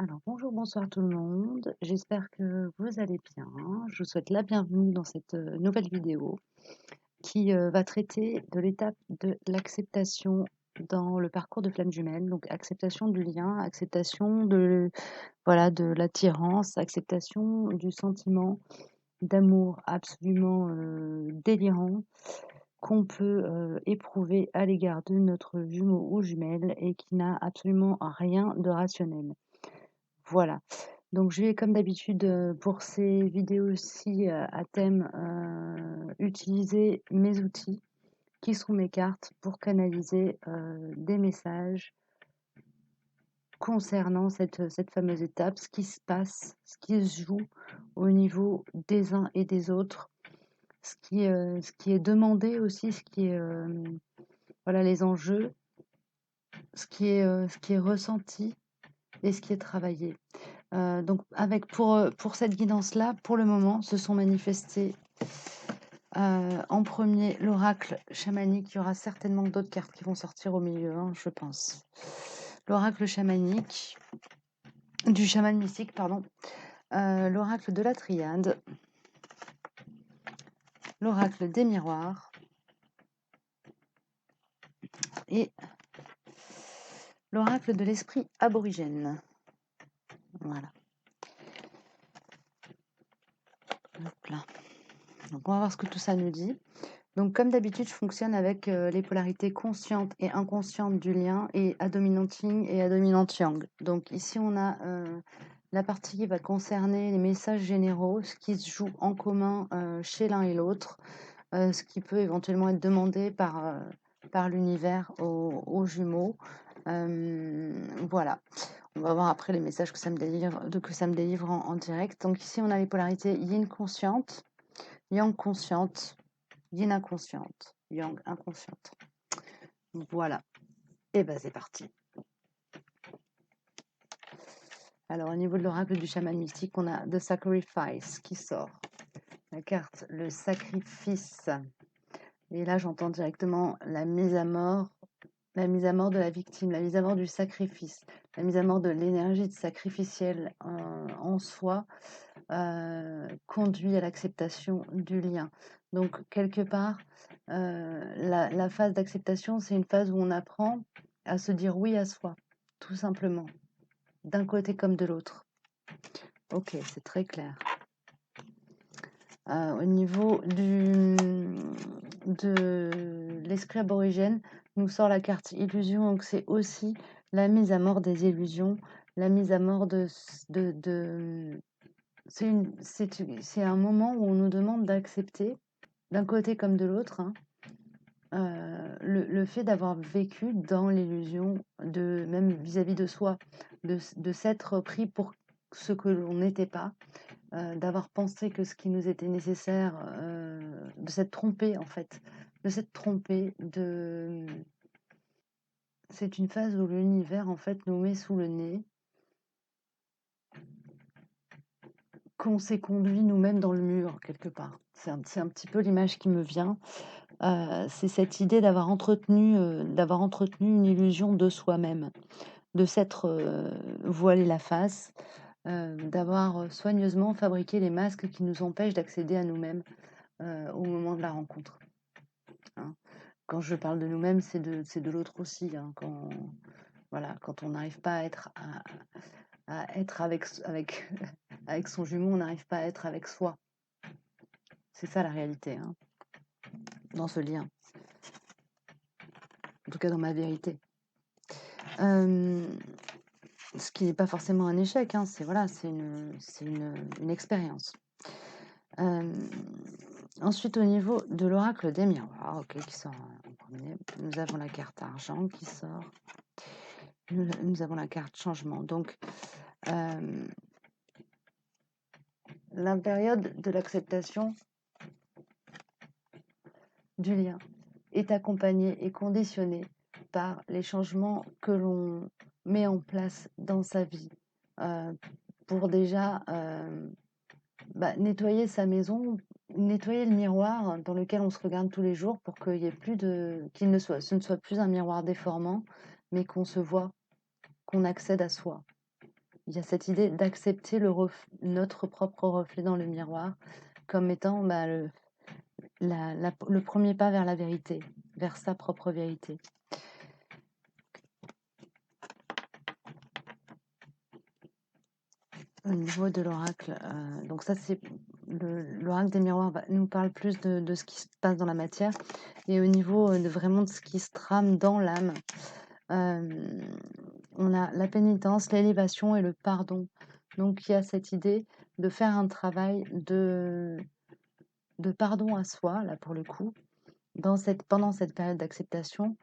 Alors, bonjour, bonsoir tout le monde. J'espère que vous allez bien. Je vous souhaite la bienvenue dans cette nouvelle vidéo qui va traiter de l'étape de l'acceptation dans le parcours de flamme jumelle. Donc, acceptation du lien, acceptation de, voilà, de l'attirance, acceptation du sentiment d'amour absolument délirant qu'on peut éprouver à l'égard de notre jumeau ou jumelle et qui n'a absolument rien de rationnel. Voilà. Donc je vais comme d'habitude, pour ces vidéos-ci, à thème, utiliser mes outils qui sont mes cartes pour canaliser, des messages concernant cette fameuse étape, ce qui se passe, ce qui se joue au niveau des uns et des autres, ce qui est demandé aussi, ce qui est, voilà les enjeux, ce qui est ressenti et ce qui est travaillé. Donc pour cette guidance-là, pour le moment, se sont manifestés en premier l'oracle chamanique. Il y aura certainement d'autres cartes qui vont sortir au milieu, hein, je pense. L'oracle chamanique, du chaman mystique, pardon. L'oracle de la triade, l'oracle des miroirs et l'oracle de l'esprit aborigène. Voilà. Hop là. Donc on va voir ce que tout ça nous dit. Donc comme d'habitude, je fonctionne avec les polarités conscientes et inconscientes du lien et à dominante yin et à dominante yang. Donc ici, on a la partie qui va concerner les messages généraux, ce qui se joue en commun chez l'un et l'autre, ce qui peut éventuellement être demandé par l'univers aux jumeaux. Voilà. On va voir après les messages que ça me délivre en direct. Donc ici, on a les polarités yin consciente, yang consciente, yin inconsciente, yang inconsciente. Voilà. Et ben c'est parti. Alors au niveau de l'oracle du chaman mystique, on a The Sacrifice qui sort. La carte le sacrifice. Et là j'entends directement la mise à mort de la victime, la mise à mort du sacrifice, la mise à mort de l'énergie sacrificielle en soi conduit à l'acceptation du lien. Donc quelque part, la phase d'acceptation, c'est une phase où on apprend à se dire oui à soi, tout simplement, d'un côté comme de l'autre. Ok, c'est très clair. Au niveau de l'esprit aborigène, nous sort la carte illusion, donc c'est aussi la mise à mort des illusions, la mise à mort c'est un moment où on nous demande d'accepter, d'un côté comme de l'autre, hein, le fait d'avoir vécu dans l'illusion, même vis-à-vis de soi, de s'être pris pour ce que l'on n'était pas, d'avoir pensé que ce qui nous était nécessaire, de s'être trompé en fait, de s'être trompé, c'est une phase où l'univers en fait nous met sous le nez qu'on s'est conduit nous-mêmes dans le mur quelque part. C'est un petit peu l'image qui me vient. C'est cette idée d'avoir entretenu une illusion de soi-même, de s'être voilé la face, d'avoir soigneusement fabriqué les masques qui nous empêchent d'accéder à nous-mêmes au moment de la rencontre. Hein. Quand je parle de nous-mêmes, c'est de l'autre aussi. Hein, quand on n'arrive pas à être avec, avec son jumeau, on n'arrive pas à être avec soi. C'est ça la réalité, hein, dans ce lien. En tout cas, dans ma vérité. Ce qui n'est pas forcément un échec, hein, c'est une expérience. Ensuite, au niveau de l'oracle des miroirs, qui sort en premier, nous avons la carte argent qui sort. Nous avons la carte changement. Donc, la période de l'acceptation du lien est accompagnée et conditionnée par les changements que l'on met en place dans sa vie pour déjà nettoyer sa maison, nettoyer le miroir dans lequel on se regarde tous les jours pour qu'il y ait plus ce ne soit plus un miroir déformant, mais qu'on se voit, qu'on accède à soi. il y a cette idée d'accepter notre propre reflet dans le miroir comme étant bah, le premier pas vers la vérité, vers sa propre vérité. Au niveau de l'oracle, donc ça c'est l'oracle des miroirs nous parle plus de ce qui se passe dans la matière et au niveau vraiment de ce qui se trame dans l'âme. On a la pénitence, l'élévation et le pardon. Donc il y a cette idée de faire un travail de pardon à soi, là pour le coup, pendant cette période d'acceptation,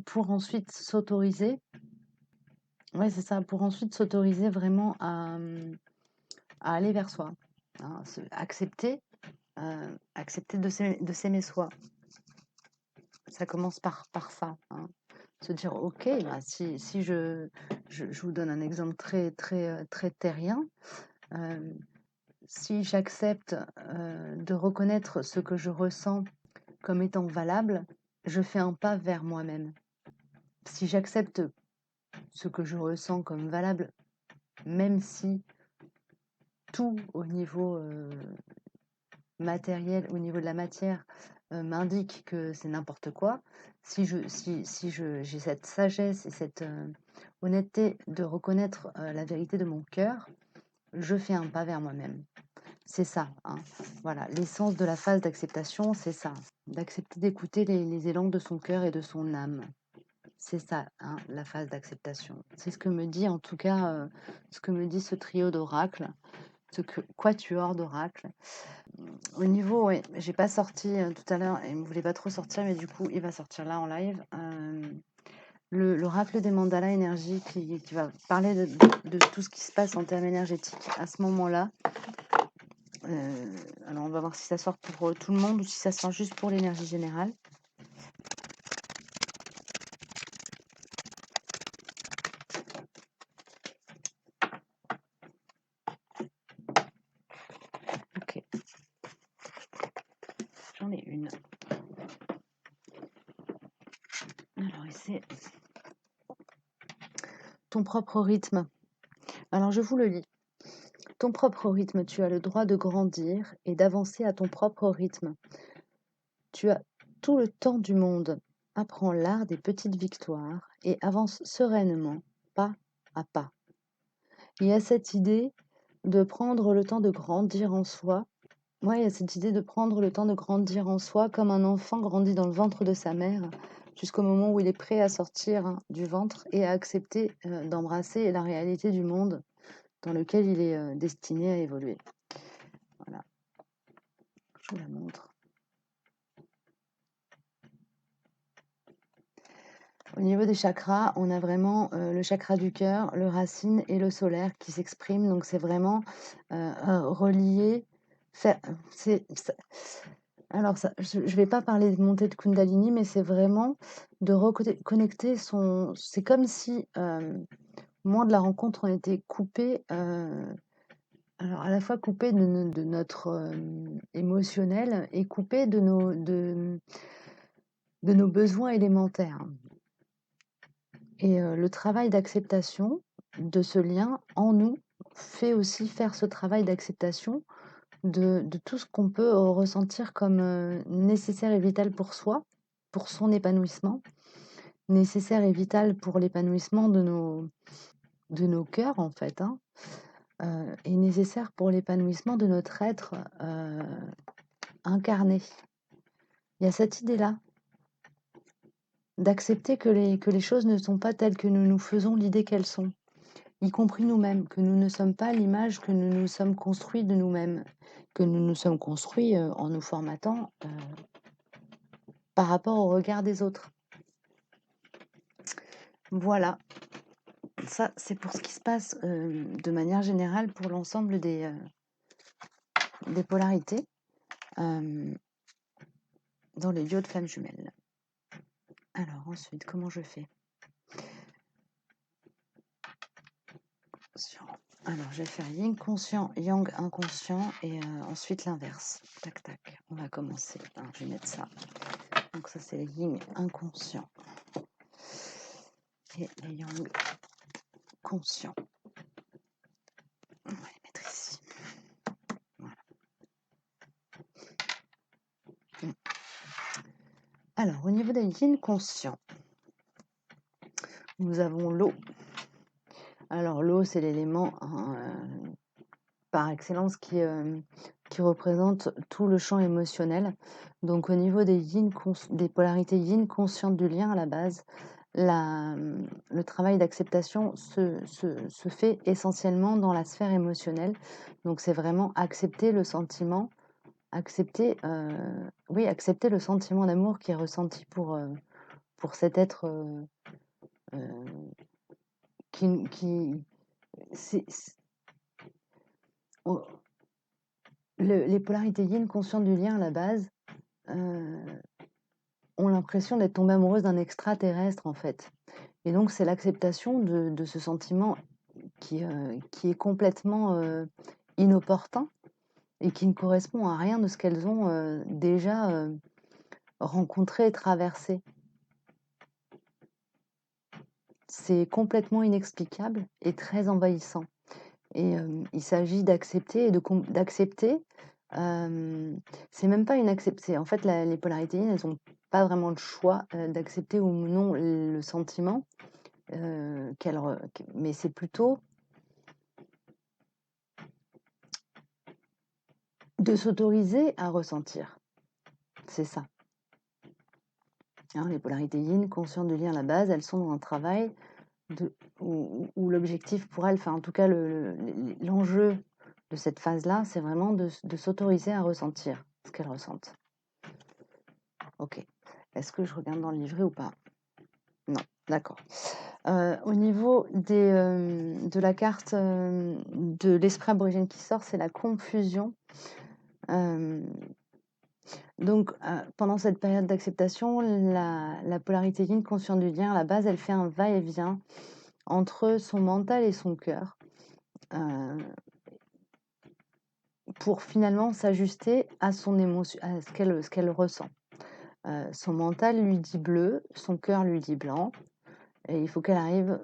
pour ensuite s'autoriser, ouais c'est ça, pour ensuite s'autoriser vraiment à aller vers soi, hein, accepter, accepter de s'aimer soi. Ça commence par ça, hein. Se dire, ok, bah, si je vous donne un exemple très terrien, si j'accepte de reconnaître ce que je ressens comme étant valable, je fais un pas vers moi-même. Si j'accepte ce que je ressens comme valable, même si tout au niveau matériel, au niveau de la matière, m'indique que c'est n'importe quoi, si j'ai cette sagesse et cette honnêteté de reconnaître la vérité de mon cœur, je fais un pas vers moi-même. C'est ça, hein. Voilà, l'essence de la phase d'acceptation, c'est ça, d'accepter d'écouter les élans de son cœur et de son âme. C'est ça, hein, la phase d'acceptation. C'est ce que me dit en tout cas, ce que me dit ce trio d'oracles, ce quatuor d'oracles. Au niveau, ouais, j'ai pas sorti tout à l'heure, il ne voulait pas trop sortir, mais du coup, il va sortir là en live. L'oracle des mandalas énergie qui va parler de tout ce qui se passe en termes énergétiques à ce moment-là. Alors, on va voir si ça sort pour tout le monde ou si ça sort juste pour l'énergie générale. Ok. J'en ai une. Alors, c'est ton propre rythme. Alors, je vous le lis. Ton propre rythme, tu as le droit de grandir et d'avancer à ton propre rythme. Tu as tout le temps du monde. Apprends l'art des petites victoires et avance sereinement, pas à pas. Il y a cette idée de prendre le temps de grandir en soi. Ouais, il y a cette idée de prendre le temps de grandir en soi comme un enfant grandit dans le ventre de sa mère jusqu'au moment où il est prêt à sortir du ventre et à accepter d'embrasser la réalité du monde dans lequel il est destiné à évoluer. Voilà, je vous la montre. Au niveau des chakras, on a vraiment le chakra du cœur, le racine et le solaire qui s'expriment. Donc, c'est vraiment relié. Alors, je ne vais pas parler de montée de Kundalini, mais c'est vraiment de reconnecter son. C'est comme si, au moment de la rencontre, on était coupé. Alors, à la fois coupé de notre émotionnel et coupé de nos besoins élémentaires. Et le travail d'acceptation de ce lien en nous fait aussi faire ce travail d'acceptation de tout ce qu'on peut ressentir comme nécessaire et vital pour soi, pour son épanouissement, nécessaire et vital pour l'épanouissement de nos cœurs en fait, hein, et nécessaire pour l'épanouissement de notre être incarné. Il y a cette idée-là d'accepter que les choses ne sont pas telles que nous nous faisons l'idée qu'elles sont, y compris nous-mêmes, que nous ne sommes pas l'image que nous nous sommes construits de nous-mêmes, que nous nous sommes construits en nous formatant par rapport au regard des autres. Voilà, ça c'est pour ce qui se passe de manière générale pour l'ensemble des polarités dans les lieux de flammes jumelles. Alors ensuite, comment je fais ? Alors, je vais faire yin conscient, yang inconscient et ensuite l'inverse. Tac, tac. On va commencer. Alors, je vais mettre ça. Donc, ça, c'est le yin inconscient. Et le yang conscient. On va les mettre ici. Voilà. Alors, au niveau des yin conscients, nous avons l'eau. Alors, l'eau, c'est l'élément par excellence qui représente tout le champ émotionnel. Donc, au niveau des polarités yin conscientes du lien à la base, le travail d'acceptation se fait essentiellement dans la sphère émotionnelle. Donc, c'est vraiment accepter le sentiment, accepter le sentiment d'amour qui est ressenti pour cet être qui les polarités yin conscientes du lien à la base ont l'impression d'être tombées amoureuses d'un extraterrestre en fait. Et donc c'est l'acceptation de ce sentiment qui est complètement inopportun et qui ne correspond à rien de ce qu'elles ont déjà rencontré et traversé. C'est complètement inexplicable et très envahissant. Et il s'agit d'accepter et d'accepter. C'est même pas une accepter. En fait, les polarités yin, elles n'ont pas vraiment le choix d'accepter ou non le sentiment, mais c'est plutôt de s'autoriser à ressentir. C'est ça. Hein, les polarités yin, conscientes du lien à la base, elles sont dans un travail où l'objectif pour elles, enfin en tout cas l'enjeu de cette phase-là, c'est vraiment de s'autoriser à ressentir ce qu'elles ressentent. Ok. Est-ce que je regarde dans le livret ou pas? Non, d'accord. Au niveau de la carte de l'esprit aborigène qui sort, c'est la confusion. Donc, pendant cette période d'acceptation, la polarité yin consciente du lien, à la base, elle fait un va-et-vient entre son mental et son cœur pour finalement s'ajuster à son émotion, à ce qu'elle ressent. Son mental lui dit bleu, son cœur lui dit blanc, et il faut qu'elle arrive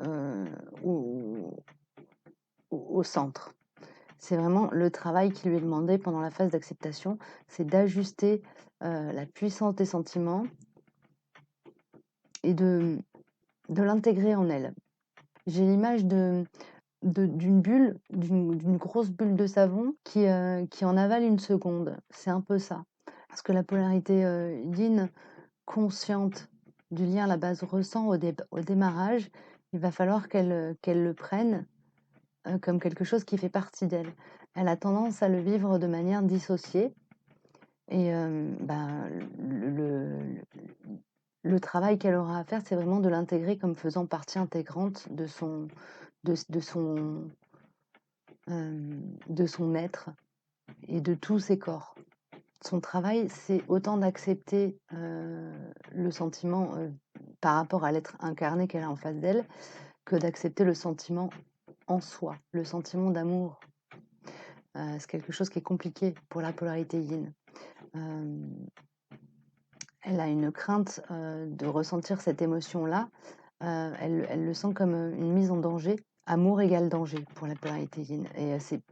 au centre. C'est vraiment le travail qui lui est demandé pendant la phase d'acceptation, c'est d'ajuster la puissance des sentiments et de l'intégrer en elle. J'ai l'image d'une bulle, d'une grosse bulle de savon qui en avale une seconde. C'est un peu ça. Parce que la polarité yin consciente du lien à la base ressent au démarrage, il va falloir qu'elle le prenne comme quelque chose qui fait partie d'elle. Elle a tendance à le vivre de manière dissociée. Et le travail qu'elle aura à faire, c'est vraiment de l'intégrer comme faisant partie intégrante de son être et de tous ses corps. Son travail, c'est autant d'accepter le sentiment par rapport à l'être incarné qu'elle a en face d'elle, que d'accepter le sentiment en soi, le sentiment d'amour. C'est quelque chose qui est compliqué pour la polarité yin. Elle a une crainte de ressentir cette émotion-là. Elle le sent comme une mise en danger. Amour égale danger pour la polarité yin. Et c'est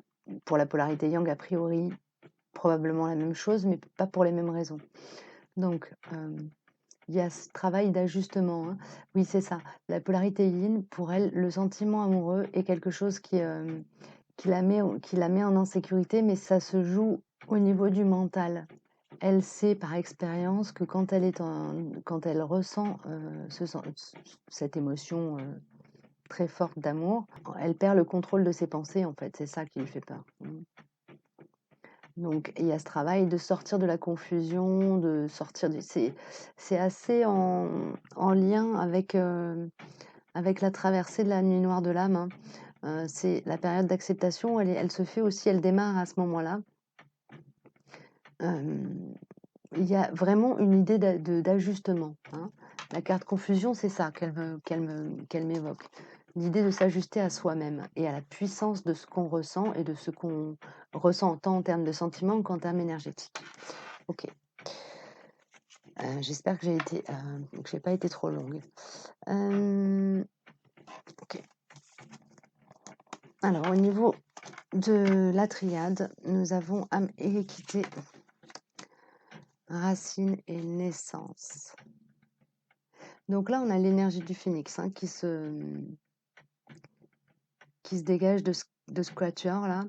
pour la polarité yang, a priori, probablement la même chose, mais pas pour les mêmes raisons. Donc, il y a ce travail d'ajustement. Hein. Oui, c'est ça. La polarité yin, pour elle, le sentiment amoureux est quelque chose qui la met en insécurité, mais ça se joue au niveau du mental. Elle sait par expérience que quand elle ressent cette émotion très forte d'amour, elle perd le contrôle de ses pensées, en fait. C'est ça qui lui fait peur. Donc, il y a ce travail de sortir de la confusion, de sortir du... C'est assez en lien avec la traversée de la nuit noire de l'âme. Hein. C'est la période d'acceptation, elle se fait aussi, elle démarre à ce moment-là. Il y a vraiment une idée d'ajustement. Hein. La carte confusion, c'est ça qu'elle m'évoque. L'idée de s'ajuster à soi-même et à la puissance de ce qu'on ressent et de ce qu'on ressent tant en termes de sentiments qu'en termes énergétiques. Ok. J'espère que j'ai pas été trop longue. Ok. Alors, au niveau de la triade, nous avons âme et équité, racine et naissance. Donc là, on a l'énergie du phénix qui se dégage de ce quatuor-là.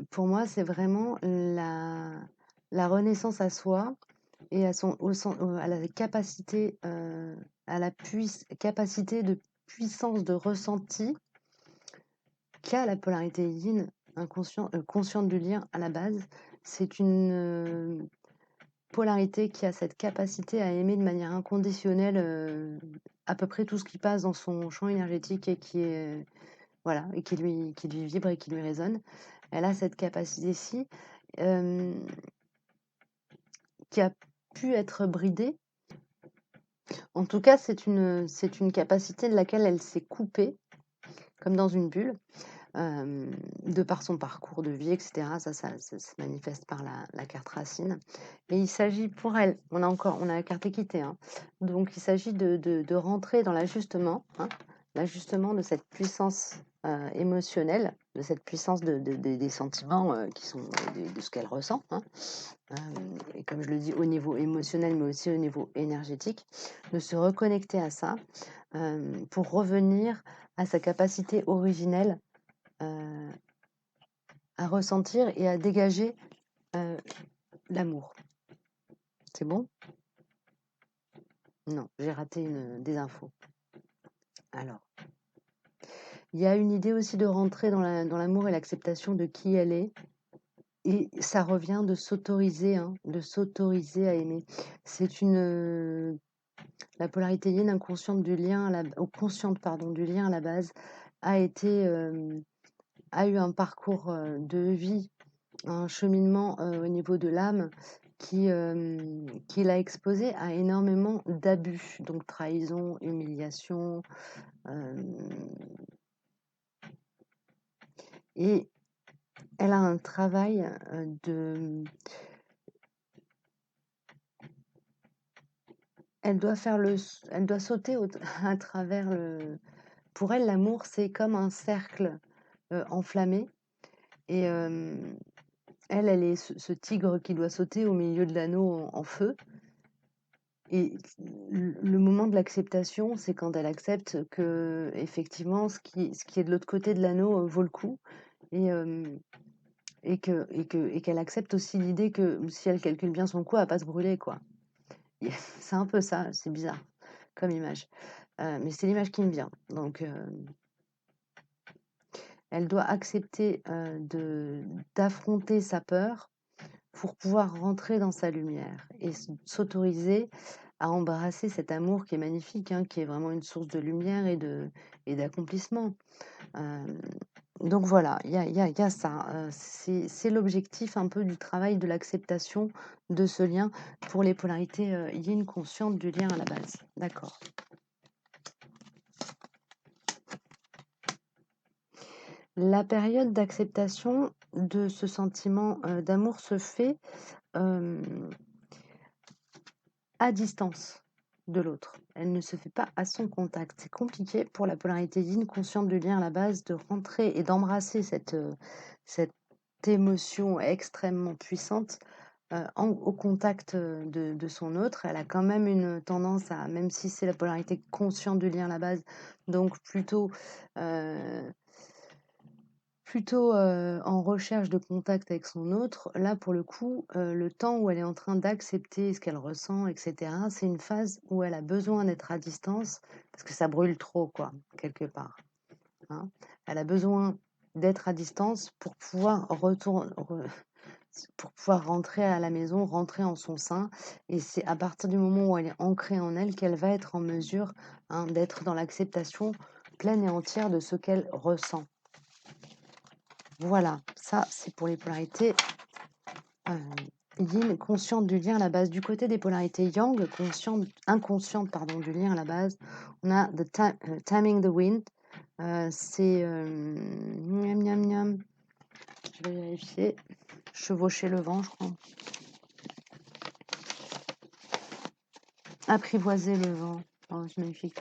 Pour moi, c'est vraiment la renaissance à soi et à la capacité, à la capacité de puissance de ressenti qu'a la polarité yin, consciente du lien à la base. C'est une polarité qui a cette capacité à aimer de manière inconditionnelle à peu près tout ce qui passe dans son champ énergétique et qui est, voilà, et qui lui vibre et qui lui résonne. Elle a cette capacité-ci qui a pu être bridée. En tout cas, c'est une capacité de laquelle elle s'est coupée, comme dans une bulle, de par son parcours de vie, etc. Ça se manifeste par la carte racine. Et il s'agit pour elle, on a la carte équité, donc il s'agit de rentrer dans l'ajustement, l'ajustement de cette puissance émotionnelle, de cette puissance des sentiments qui sont de ce qu'elle ressent, et comme je le dis au niveau émotionnel, mais aussi au niveau énergétique, de se reconnecter à ça pour revenir à sa capacité originelle à ressentir et à dégager l'amour. C'est bon? Non, j'ai raté des infos. Alors, il y a une idée aussi de rentrer dans l'amour et l'acceptation de qui elle est. Et ça revient de s'autoriser à aimer. C'est la polarité yin inconsciente du lien, consciente pardon, du lien à la base, a eu un parcours de vie, un cheminement au niveau de l'âme qui l'a exposé à énormément d'abus, donc trahison, humiliation, et elle a un travail elle doit sauter à travers pour elle, l'amour, c'est comme un cercle enflammé, et elle est ce tigre qui doit sauter au milieu de l'anneau en feu. Et le moment de l'acceptation, c'est quand elle accepte que effectivement, ce qui est de l'autre côté de l'anneau vaut le coup, et qu'elle accepte aussi l'idée que si elle calcule bien son coup, elle va pas se brûler, quoi. C'est un peu ça, c'est bizarre comme image, mais c'est l'image qui me vient. Donc, elle doit accepter d'affronter sa peur pour pouvoir rentrer dans sa lumière et s'autoriser à embrasser cet amour qui est magnifique, qui est vraiment une source de lumière et d'accomplissement. Donc voilà, il y a ça. C'est l'objectif un peu du travail de l'acceptation de ce lien pour les polarités yin conscientes du lien à la base. D'accord. La période d'acceptation de ce sentiment d'amour se fait à distance de l'autre. Elle ne se fait pas à son contact. C'est compliqué pour la polarité yin consciente du lien à la base de rentrer et d'embrasser cette émotion extrêmement puissante au contact de son autre. Elle a quand même une tendance à, même si c'est la polarité consciente du lien à la base, donc plutôt en recherche de contact avec son autre, là, pour le coup, le temps où elle est en train d'accepter ce qu'elle ressent, et cetera, c'est une phase où elle a besoin d'être à distance parce que ça brûle trop, quoi, quelque part, hein. Elle a besoin d'être à distance pour pouvoir rentrer à la maison, rentrer en son sein, et c'est à partir du moment où elle est ancrée en elle qu'elle va être en mesure, d'être dans l'acceptation pleine et entière de ce qu'elle ressent. Voilà, ça c'est pour les polarités yin, conscientes du lien à la base. Du côté des polarités yang, inconscientes pardon, du lien à la base, on a Taming the Wind. C'est miam miam miam. Je vais vérifier. Chevaucher le vent, je crois. Apprivoiser le vent. Oh, c'est magnifique.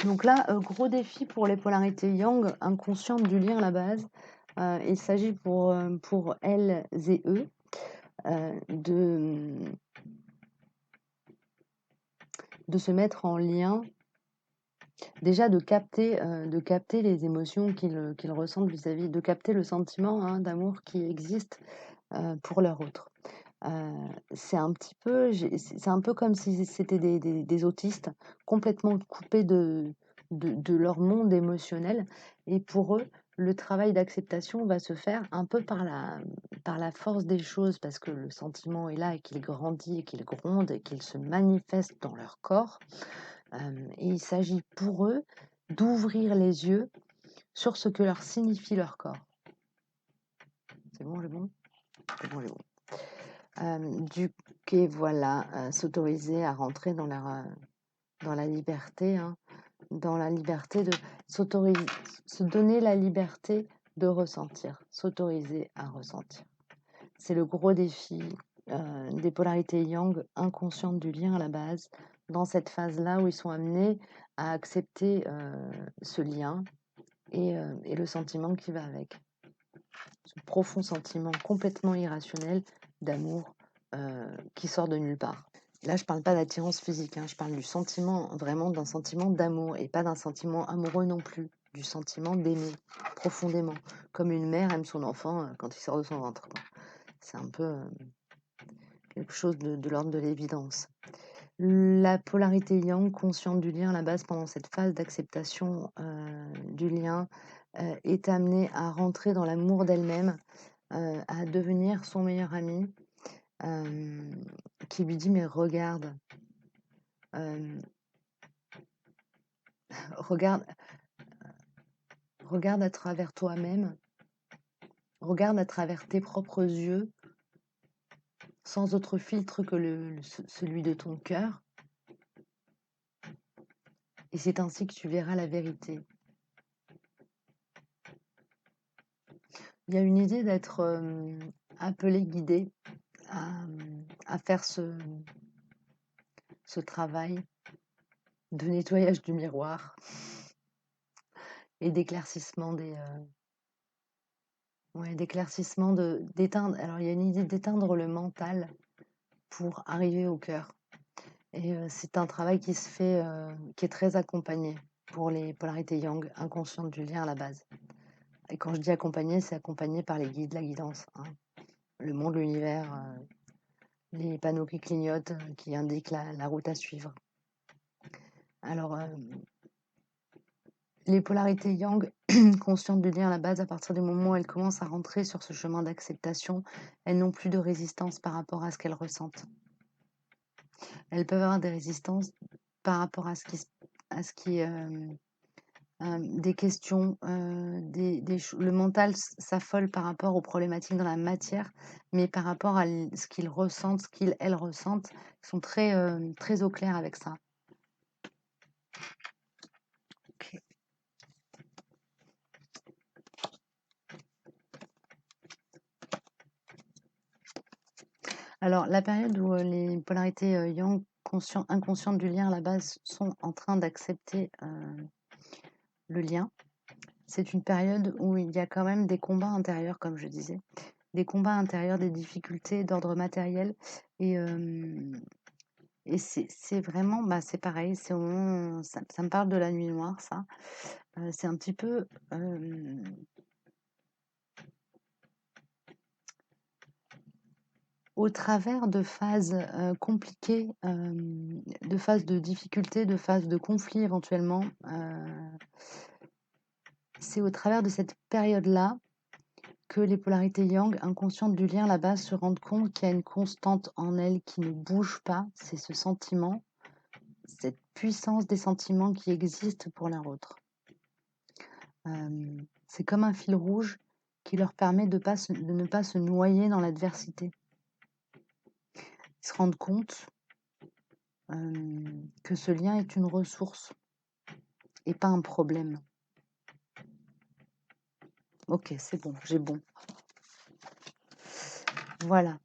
Donc là, gros défi pour les polarités yang, inconscientes du lien à la base. Il s'agit pour elles et eux de se mettre en lien, déjà de capter les émotions qu'ils ressentent vis-à-vis, de capter le sentiment d'amour qui existe pour leur autre. C'est un petit peu, c'est un peu comme si c'était des autistes complètement coupés de leur monde émotionnel. Et pour eux, le travail d'acceptation va se faire un peu par la force des choses, parce que le sentiment est là et qu'il grandit et qu'il gronde et qu'il se manifeste dans leur corps. Et il s'agit pour eux d'ouvrir les yeux sur ce que leur signifie leur corps. C'est bon, j'ai bon? C'est bon, j'ai bon. Et voilà, s'autoriser à rentrer dans la liberté, dans la liberté de s'autoriser, se donner la liberté de ressentir, s'autoriser à ressentir. C'est le gros défi des polarités yang inconscientes du lien à la base, dans cette phase-là où ils sont amenés à accepter ce lien et le sentiment qui va avec. Ce profond sentiment complètement irrationnel d'amour qui sort de nulle part. Là, je parle pas d'attirance physique, je parle du sentiment, vraiment d'un sentiment d'amour, et pas d'un sentiment amoureux non plus, du sentiment d'aimer profondément, comme une mère aime son enfant quand il sort de son ventre, quoi. C'est un peu quelque chose de l'ordre de l'évidence. La polarité yang, consciente du lien à la base pendant cette phase d'acceptation du lien, est amenée à rentrer dans l'amour d'elle-même, à devenir son meilleur ami, qui lui dit mais regarde, regarde, regarde à travers toi-même, regarde à travers tes propres yeux, sans autre filtre que celui de ton cœur, et c'est ainsi que tu verras la vérité. Il y a une idée d'être appelé, guidé à faire ce travail de nettoyage du miroir et d'éclaircissement d'éteindre. Alors il y a une idée d'éteindre le mental pour arriver au cœur. Et c'est un travail qui se fait, qui est très accompagné pour les polarités yang, inconscientes du lien à la base. Et quand je dis accompagné, c'est accompagné par les guides, la guidance, le monde, l'univers, les panneaux qui clignotent, qui indiquent la route à suivre. Alors, les polarités yang, conscientes du lien à la base, à partir du moment où elles commencent à rentrer sur ce chemin d'acceptation, elles n'ont plus de résistance par rapport à ce qu'elles ressentent. Elles peuvent avoir des résistances par rapport à ce qui des questions, le mental s'affole par rapport aux problématiques dans la matière, mais par rapport à ce qu'ils ressentent, ce elles ressentent, ils sont très, très au clair avec ça. Ok. Alors, la période où les polarités yang, inconscientes du lien à la base, sont en train d'accepter le lien, c'est une période où il y a quand même des combats intérieurs, comme je disais, des combats intérieurs, des difficultés d'ordre matériel, et c'est vraiment, c'est pareil, c'est au moment, ça me parle de la nuit noire, ça. C'est un petit peu au travers de phases compliquées, de phases de difficultés, de phases de conflits éventuellement. C'est au travers de cette période-là que les polarités yang, inconscientes du lien, là-bas, se rendent compte qu'il y a une constante en elles qui ne bouge pas. C'est ce sentiment, cette puissance des sentiments qui existent pour l'un autre. C'est comme un fil rouge qui leur permet de ne pas se noyer dans l'adversité. Ils se rendent compte que ce lien est une ressource et pas un problème. Ok, c'est bon, j'ai bon. Voilà.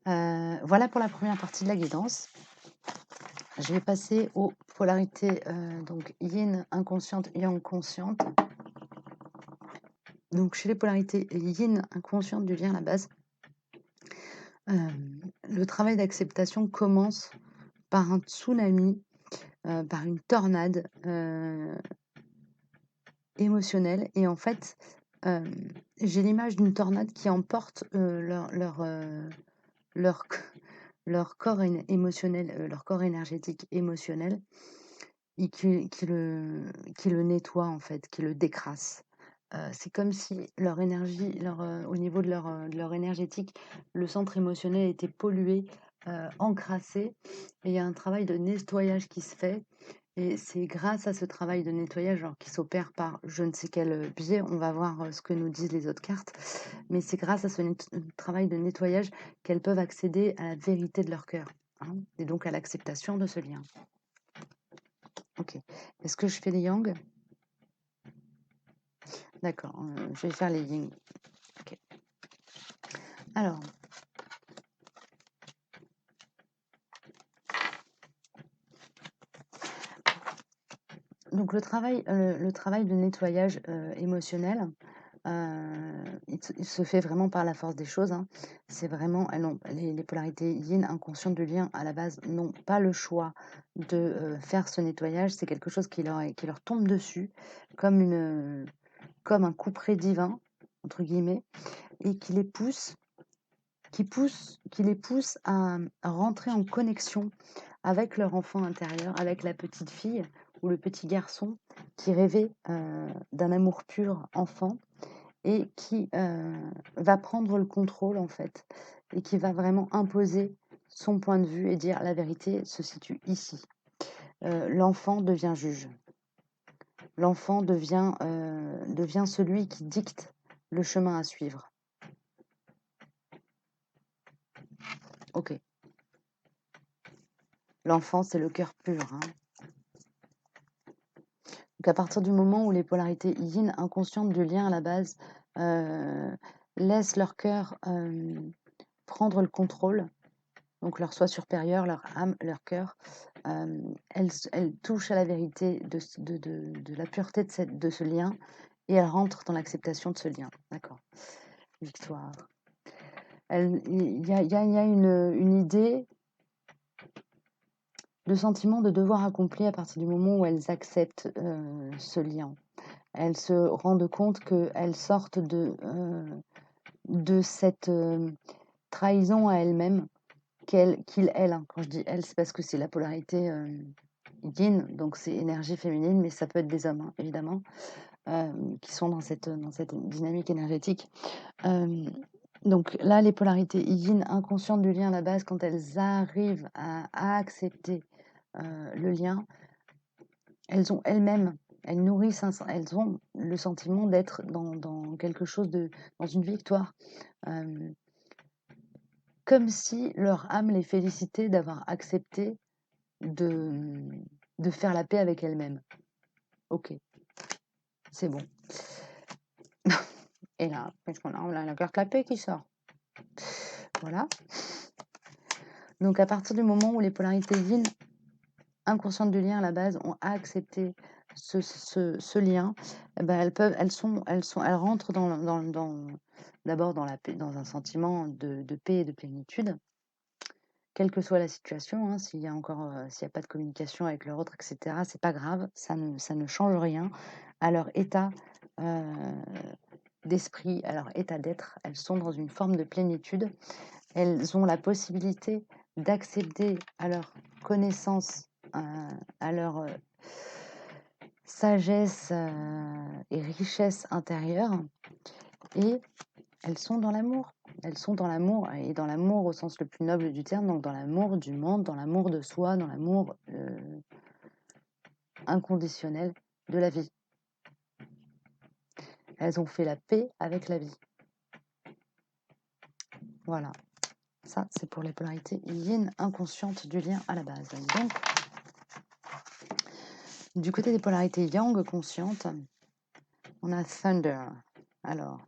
Voilà pour la première partie de la guidance. Je vais passer aux polarité donc yin inconsciente, yang consciente. Donc chez les polarités yin inconscientes du lien à la base, le travail d'acceptation commence par un tsunami, par une tornade émotionnelle. Et en fait, j'ai l'image d'une tornade qui emporte leur, leur corps émotionnel, leur corps énergétique émotionnel, et qui le nettoie en fait, qui le décrasse. C'est comme si leur énergie, au niveau de leur énergétique, le centre émotionnel était pollué, encrassé, et il y a un travail de nettoyage qui se fait. Et c'est grâce à ce travail de nettoyage, alors qui s'opère par je ne sais quel biais, on va voir ce que nous disent les autres cartes, mais c'est grâce à ce travail de nettoyage qu'elles peuvent accéder à la vérité de leur cœur, hein, et donc à l'acceptation de ce lien. Ok. Est-ce que je fais les yang? D'accord, je vais faire les yin. Ok. Alors, donc le travail de nettoyage émotionnel, il se fait vraiment par la force des choses, hein. C'est vraiment, les polarités yin inconscientes du lien à la base n'ont pas le choix de faire ce nettoyage. C'est quelque chose qui leur tombe dessus comme un couperet divin, entre guillemets, et qui les pousse à rentrer en connexion avec leur enfant intérieur, avec la petite fille ou le petit garçon qui rêvait d'un amour pur enfant, et qui va prendre le contrôle en fait, et qui va vraiment imposer son point de vue et dire la vérité se situe ici. L'enfant devient juge. L'enfant devient celui qui dicte le chemin à suivre. Ok. L'enfant, c'est le cœur pur, hein. Donc à partir du moment où les polarités yin inconscientes du lien à la base laissent leur cœur prendre le contrôle, donc leur soi supérieur, leur âme, leur cœur, elles touchent à la vérité de la pureté de ce lien, et elles rentrent dans l'acceptation de ce lien. D'accord. Victoire. Il y a une idée de sentiment de devoir accompli à partir du moment où elles acceptent ce lien. Elles se rendent compte qu'elles sortent de cette trahison à elles-mêmes, elles, hein. Quand je dis elles, c'est parce que c'est la polarité yin, donc c'est énergie féminine, mais ça peut être des hommes, hein, évidemment, qui sont dans cette dynamique énergétique. Donc là, les polarités yin inconscientes du lien à la base, quand elles arrivent à accepter le lien, elles ont elles-mêmes, elles nourrissent, elles ont le sentiment d'être dans quelque chose dans une victoire. Comme si leur âme les félicitait d'avoir accepté de faire la paix avec elles-mêmes. Ok, c'est bon. Et là, qu'est-ce qu'on a? On a la carte la paix qui sort. Voilà. Donc à partir du moment où les polarités yin inconscientes du lien à la base ont accepté ce lien, eh ben elles rentrent d'abord dans la paix, dans un sentiment de paix et de plénitude, quelle que soit la situation, hein. S'il y a pas de communication avec leur autre, etc., c'est pas grave, ça ne change rien à leur état d'esprit, à leur état d'être. Elles sont dans une forme de plénitude. Elles ont la possibilité d'accéder à leur connaissance, à leur sagesse et richesse intérieure, et elles sont dans l'amour. Elles sont dans l'amour, et dans l'amour au sens le plus noble du terme, donc dans l'amour du monde, dans l'amour de soi, dans l'amour inconditionnel de la vie. Elles ont fait la paix avec la vie. Voilà. Ça, c'est pour les polarités yin inconscientes du lien à la base. Donc, du côté des polarités yang conscientes, on a Thunder. Alors,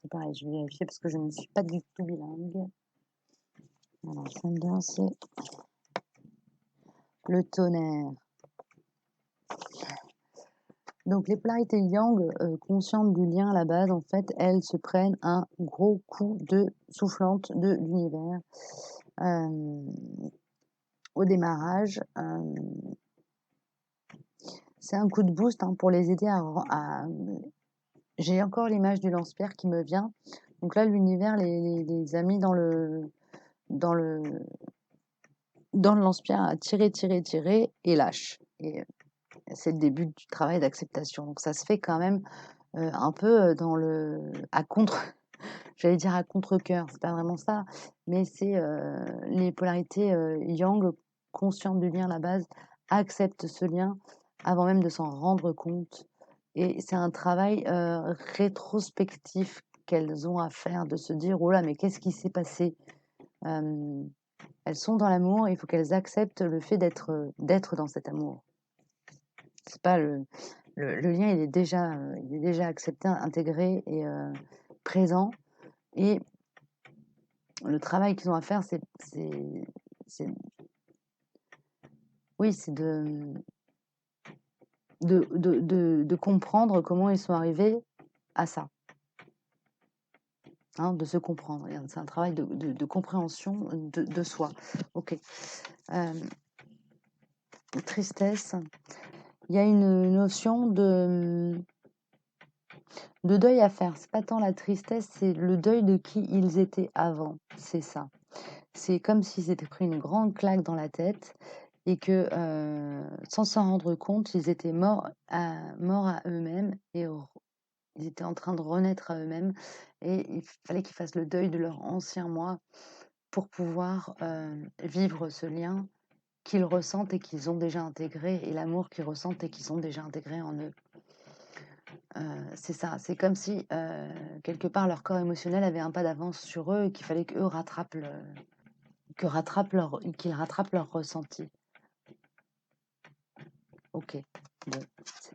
c'est pareil, je vais vérifier parce que je ne suis pas du tout bilingue. Alors, Thunder, c'est le tonnerre. Donc les polarités yang, conscientes du lien à la base, en fait, elles se prennent un gros coup de soufflante de l'univers au démarrage. C'est un coup de boost pour les aider à... J'ai encore l'image du lance-pierre qui me vient. Donc là, l'univers les a mis dans le lance-pierre à tirer, tirer, tirer et lâche. Et c'est le début du travail d'acceptation. Donc ça se fait quand même un peu j'allais dire à contre-cœur, c'est pas vraiment ça, mais c'est les polarités yang, conscientes du lien à la base, acceptent ce lien avant même de s'en rendre compte. Et c'est un travail rétrospectif qu'elles ont à faire, de se dire, oh là, mais qu'est-ce qui s'est passé? Elles sont dans l'amour, il faut qu'elles acceptent le fait d'être dans cet amour. C'est pas le lien, il est déjà accepté, intégré et présent. Et le travail qu'ils ont à faire, oui, c'est de comprendre comment ils sont arrivés à ça, de se comprendre. C'est un travail de compréhension de soi. Ok. Tristesse. Il y a une notion de deuil à faire. C'est pas tant la tristesse, c'est le deuil de qui ils étaient avant. C'est ça. C'est comme s'ils s'étaient pris une grande claque dans la tête et que, sans s'en rendre compte, ils étaient morts à eux-mêmes et ils étaient en train de renaître à eux-mêmes et il fallait qu'ils fassent le deuil de leur ancien moi pour pouvoir vivre ce lien qu'ils ressentent et qu'ils ont déjà intégré et l'amour qu'ils ressentent et qu'ils ont déjà intégré en eux. C'est ça, c'est comme si quelque part leur corps émotionnel avait un pas d'avance sur eux et qu'il fallait qu'eux qu'ils rattrapent leur ressenti. Ok, bon,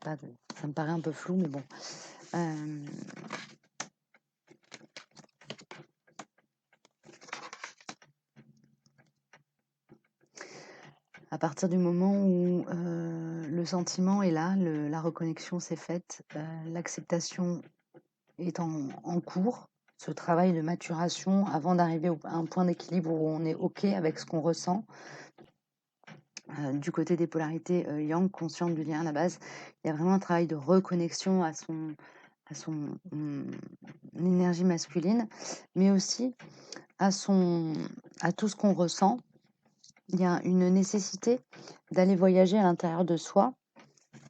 ça me paraît un peu flou, mais bon. À partir du moment où le sentiment est là, la reconnexion s'est faite, l'acceptation est en cours, ce travail de maturation avant d'arriver à un point d'équilibre où on est OK avec ce qu'on ressent. Du côté des polarités yang, conscientes du lien à la base, il y a vraiment un travail de reconnexion à son énergie masculine, mais aussi à tout ce qu'on ressent. Il y a une nécessité d'aller voyager à l'intérieur de soi,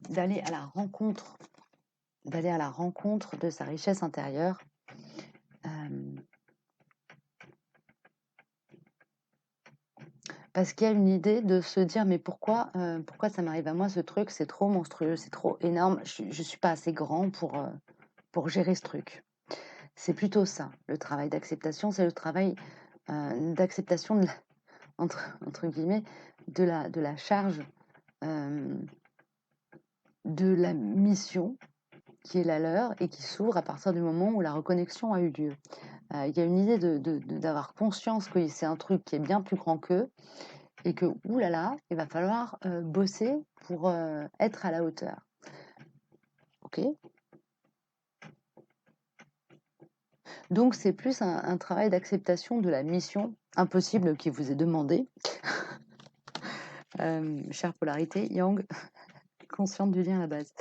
d'aller à la rencontre de sa richesse intérieure. Parce qu'il y a une idée de se dire mais pourquoi ça m'arrive à moi ce truc, c'est trop monstrueux, c'est trop énorme, je suis pas assez grand pour gérer ce truc. C'est plutôt ça, le travail d'acceptation, c'est le travail d'acceptation entre guillemets de la charge de la mission qui est la leur et qui s'ouvre à partir du moment où la reconnexion a eu lieu. Il y a une idée d'avoir conscience que c'est un truc qui est bien plus grand qu'eux et que, oulala, il va falloir bosser pour être à la hauteur. Ok ? Donc, c'est plus un travail d'acceptation de la mission impossible qui vous est demandée. Chère polarité, yang, consciente du lien à la base.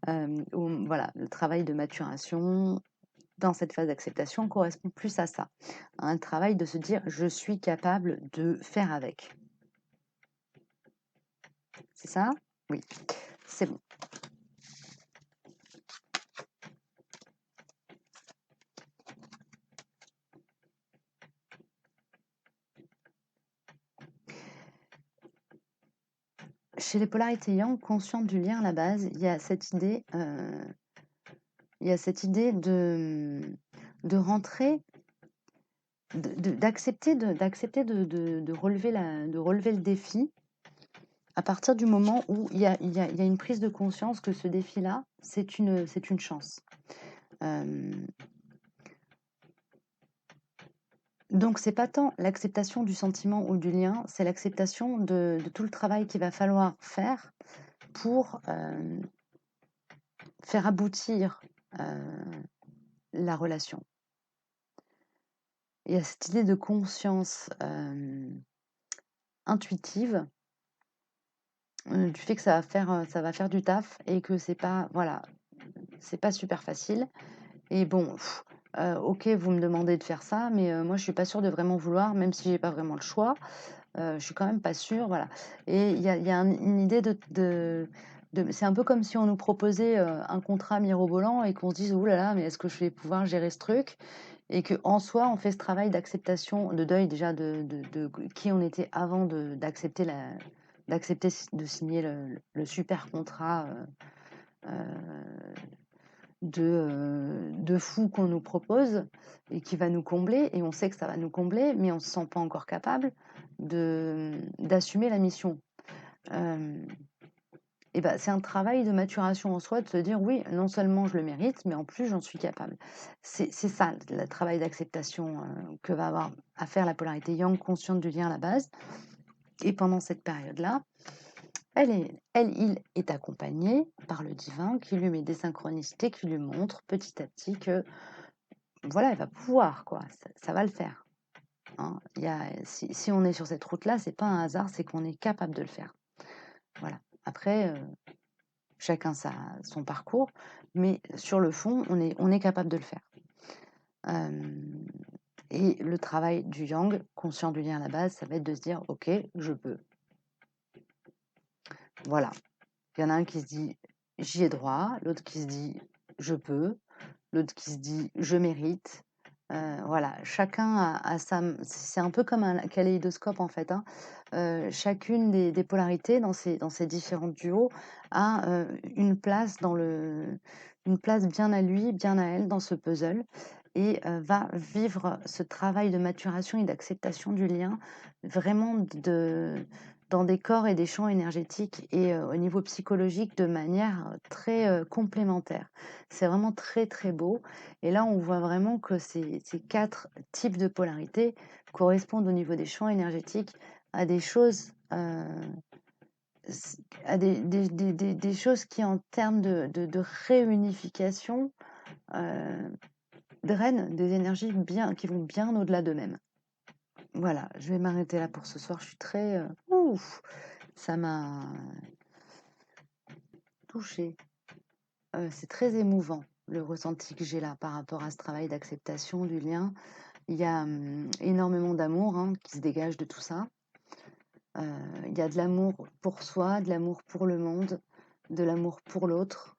Voilà, le travail de maturation dans cette phase d'acceptation correspond plus à ça. Un travail de se dire, je suis capable de faire avec. C'est ça ? Oui, c'est bon. Chez les polarités yang, conscientes du lien à la base, il y a cette idée de rentrer, d'accepter de relever le défi à partir du moment où il y a une prise de conscience que ce défi-là, c'est une chance. Donc c'est pas tant l'acceptation du sentiment ou du lien, c'est l'acceptation de tout le travail qu'il va falloir faire pour, faire aboutir, la relation. Il y a cette idée de conscience, intuitive, du fait que ça va faire du taf et que c'est pas voilà, c'est pas super facile et bon, OK, vous me demandez de faire ça, mais moi je suis pas sûre de vraiment vouloir, même si j'ai pas vraiment le choix. Je suis quand même pas sûre, voilà et il y a une idée de c'est un peu comme si on nous proposait, un contrat mirobolant et qu'on se dise: «Ouh là là, mais est-ce que je vais pouvoir gérer ce truc?» et qu'en soi, on fait ce travail d'acceptation, de deuil déjà de qui on était avant d'accepter de signer le super contrat, de fou qu'on nous propose et qui va nous combler et on sait que ça va nous combler, mais on ne se sent pas encore capable d'assumer la mission. Hem et bah, c'est un travail de maturation en soi de se dire: «Oui, non seulement je le mérite, mais en plus j'en suis capable». C'est ça le travail d'acceptation, que va avoir à faire la polarité yang consciente du lien à la base et pendant cette période-là, il est accompagné par le divin qui lui met des synchronicités, qui lui montre petit à petit que, voilà, elle va pouvoir quoi, ça va le faire, hein. Si on est sur cette route-là, c'est pas un hasard, c'est qu'on est capable de le faire. Voilà. Après, chacun son parcours, mais sur le fond, on est capable de le faire. Hem et le travail du yang, conscient du lien à la base, ça va être de se dire: «OK, je peux». Voilà. Il y en a un qui se dit: «J'y ai droit», l'autre qui se dit: «Je peux», l'autre qui se dit: «Je mérite». Voilà, chacun a sa c'est un peu comme un kaléidoscope en fait, hein. Chacune des polarités dans ces différents duos a, une place bien à lui, bien à elle dans ce puzzle et va vivre ce travail de maturation et d'acceptation du lien vraiment dans des corps et des champs énergétiques et au niveau psychologique de manière, très, complémentaire. C'est vraiment très, très beau et là, on voit vraiment que ces 4 types de polarité correspondent au niveau des champs énergétiques à des choses, à des choses qui, en termes de réunification, heu, drainent des énergies bien qui vont bien au-delà d'eux-mêmes. Voilà, je vais m'arrêter là pour ce soir. Je suis très, ça m'a touchée. C'est très émouvant, le ressenti que j'ai là, par rapport à ce travail d'acceptation du lien. Il y a, énormément d'amour, hein, qui se dégage de tout ça. Il y a de l'amour pour soi, de l'amour pour le monde, de l'amour pour l'autre.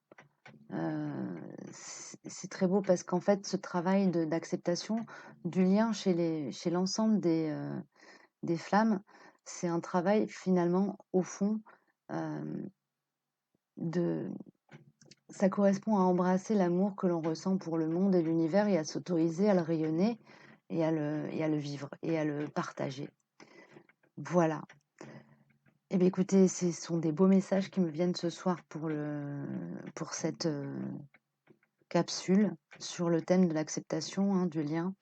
C'est très beau parce qu'en fait, ce travail d'acceptation du lien chez l'ensemble des flammes, c'est un travail finalement, au fond, hem, de ça correspond à embrasser l'amour que l'on ressent pour le monde et l'univers et à s'autoriser à le rayonner et à le vivre et à le partager. Voilà. Eh bien, écoutez, ce sont des beaux messages qui me viennent ce soir pour cette, capsule sur le thème de l'acceptation, hein, du lien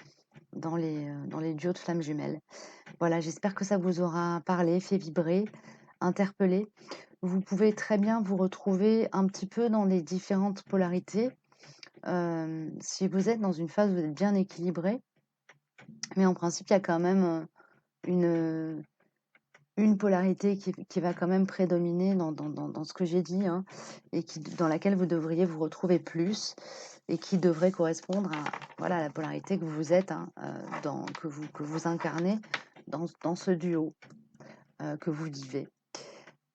dans les duos de flammes jumelles. Voilà, j'espère que ça vous aura parlé, fait vibrer, interpellé. Vous pouvez très bien vous retrouver un petit peu dans les différentes polarités, si vous êtes dans une phase où vous êtes bien équilibré, mais en principe, il y a quand même, une, une polarité qui va quand même prédominer dans ce que j'ai dit, hein, et dans laquelle vous devriez vous retrouver plus et qui devrait correspondre à, voilà, la polarité que vous êtes, hein, que vous incarnez dans ce duo, que vous vivez.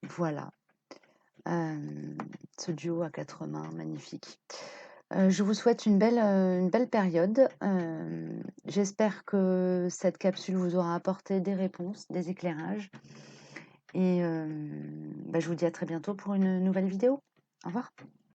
Voilà, ce duo à 4 mains, magnifique. Je vous souhaite une belle période. J'espère que cette capsule vous aura apporté des réponses, des éclairages et bah, je vous dis à très bientôt pour une nouvelle vidéo. Au revoir.